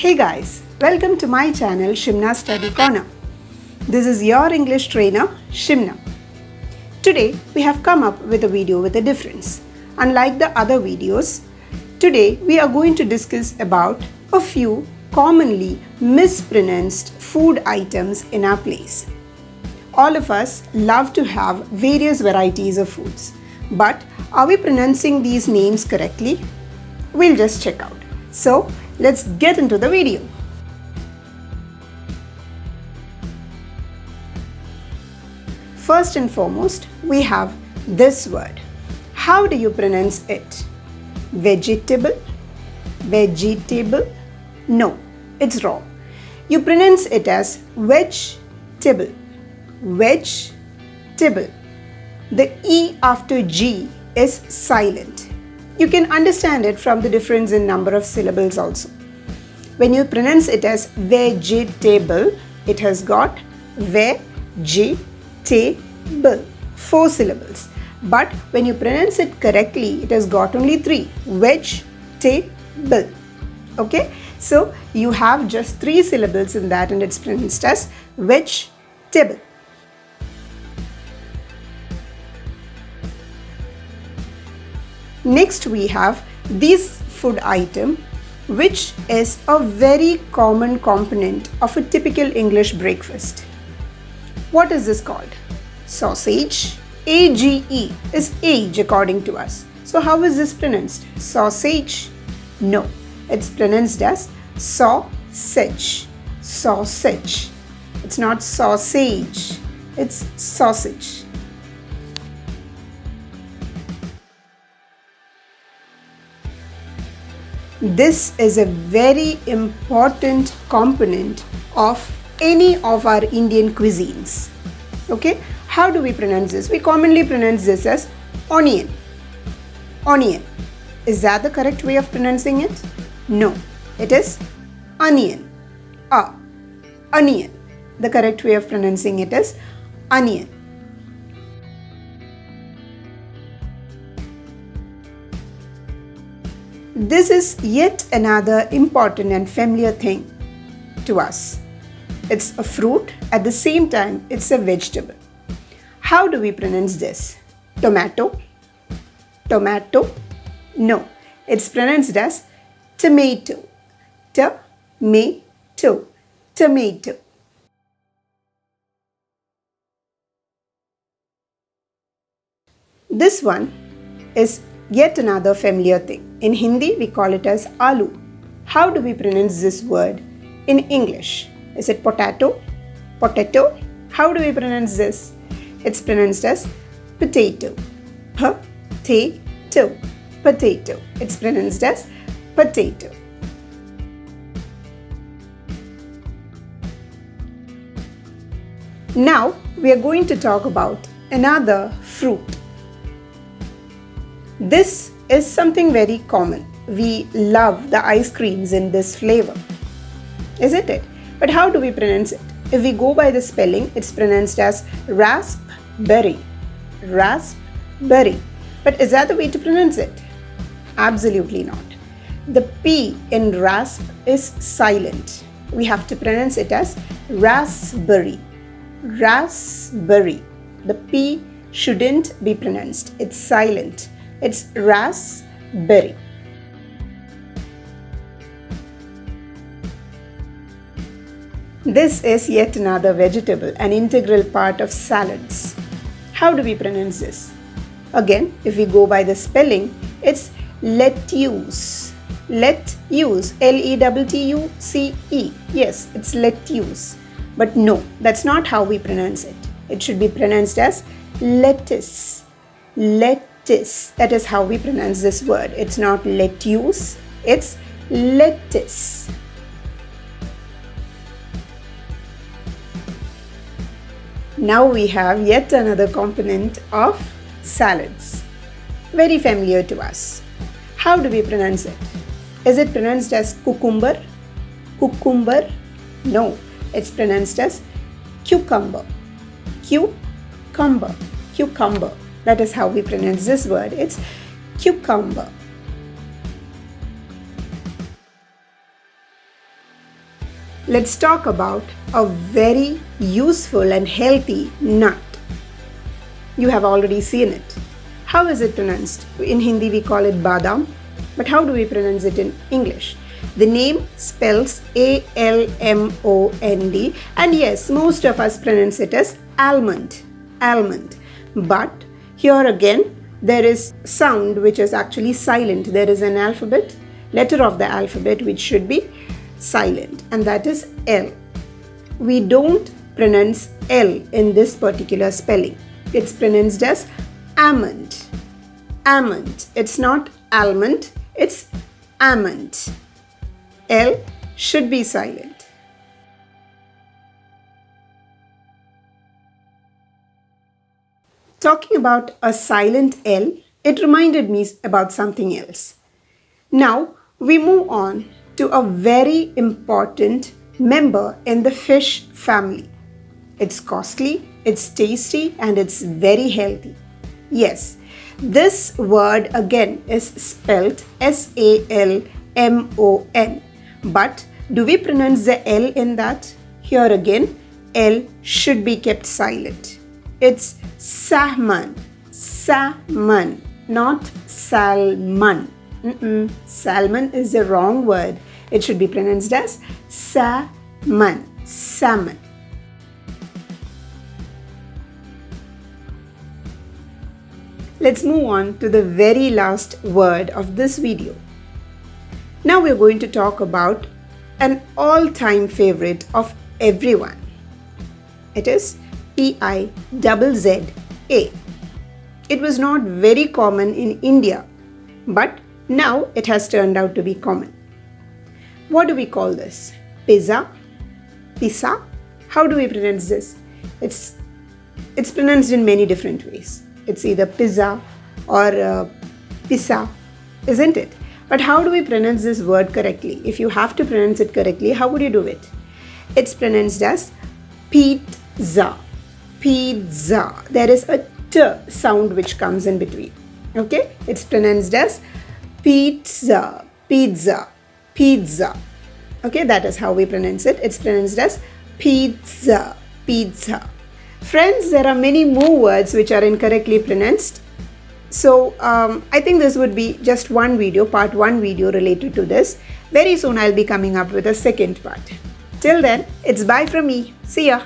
Hey guys, welcome to my channel Shimna Study Corner. This is your English trainer Shimna. Today we have come up with a video with a difference. Unlike the other videos, today we are going to discuss about a few commonly mispronounced food items in our place. All of us love to have various varieties of foods, but are we pronouncing these names correctly? We'll just check out. So let's get into the video. First and foremost, we have this word. How do you pronounce it? Vegetable? Vegetable? No, it's wrong. You pronounce it as vegetable. Vegetable. The E after G is silent. You can understand it from the difference in number of syllables also. When you pronounce it as vegetable, it has got vegetable, 4 syllables. But when you pronounce it correctly, it has got only 3, vegetable. Okay, so you have just 3 syllables in that and it's pronounced as vegetable. Next we have this food item, which is a very common component of a typical English breakfast. What is this called? Sausage. A-G-E is age according to us. So how is this pronounced? Sausage? No, it's pronounced as sausage. Sausage. It's not sausage, it's sausage. This is a very important component of any of our Indian cuisines. Okay, how do we pronounce this? We commonly pronounce this as onion. Onion. Is that the correct way of pronouncing it? No, it is onion. Onion. The correct way of pronouncing it is onion. This is yet another important and familiar thing to us. It's a fruit, at the same time it's a vegetable. How do we pronounce this? Tomato? Tomato? No, it's pronounced as tomato. Tomato. Tomato. This one is yet another familiar thing. In Hindi, we call it as aloo. How do we pronounce this word in English? Is it potato? Potato? How do we pronounce this? It's pronounced as potato. Potato. Potato. It's pronounced as potato. Now, we are going to talk about another fruit. This is something very common. We love the ice creams in this flavor, isn't it? But how do we pronounce it? If we go by the spelling, it's pronounced as raspberry. Raspberry. But is that the way to pronounce it? Absolutely not. The P in rasp is silent. We have to pronounce it as raspberry. Raspberry. The P shouldn't be pronounced. It's silent. It's raspberry. This is yet another vegetable, an integral part of salads. How do we pronounce this? Again, if we go by the spelling, it's lettuce. Lettuce. L-E-T-T-U-C-E. Yes, it's lettuce. But no, that's not how we pronounce it. It should be pronounced as lettuce. Lettuce. That is how we pronounce this word. It's not lettuce, it's lettuce. Now we have yet another component of salads. Very familiar to us. How do we pronounce it? Is it pronounced as cucumber? Cucumber? No, it's pronounced as cucumber. Cucumber. Cucumber. That is how we pronounce this word. It's cucumber. let's talk about a very useful and healthy nut. You have already seen it. How is it pronounced? In Hindi we call it badam, but how do we pronounce it in English? The name spells A-L-M-O-N-D, and yes, most of us pronounce it as almond, almond. But here again, there is sound which is actually silent. There is an alphabet, letter of the alphabet which should be silent, and that is L. We don't pronounce L in this particular spelling. It's pronounced as almond, almond. It's not almond, it's almond. L should be silent. Talking about a silent L, it reminded me about something else. Now we move on to a very important member in the fish family. It's costly, it's tasty, and it's very healthy. Yes, this word again is spelled S-A-L-M-O-N. But do we pronounce the L in that? Here again, L should be kept silent. It's salmon, salmon, not salmon. Salmon is the wrong word. It should be pronounced as salmon, salmon. Let's move on to the very last word of this video. Now we're going to talk about an all-time favorite of everyone. It is P-I-Z-Z-A. It was not very common in India, but now it has turned out to be common. What do we call this? Pizza? Pizza? How do we pronounce this? It's pronounced in many different ways. It's either pizza or pizza, isn't it? But how do we pronounce this word correctly? If you have to pronounce it correctly, how would you do it? It's pronounced as pizza. Pizza. There is a T sound which comes in between. Okay? It's pronounced as pizza. Pizza. Pizza. Okay? That is how we pronounce it. It's pronounced as pizza. Pizza. Friends, there are many more words which are incorrectly pronounced. So I think this would be just one video, part 1 video related to this. Very soon I'll be coming up with a second part. Till then, it's bye from me. See ya.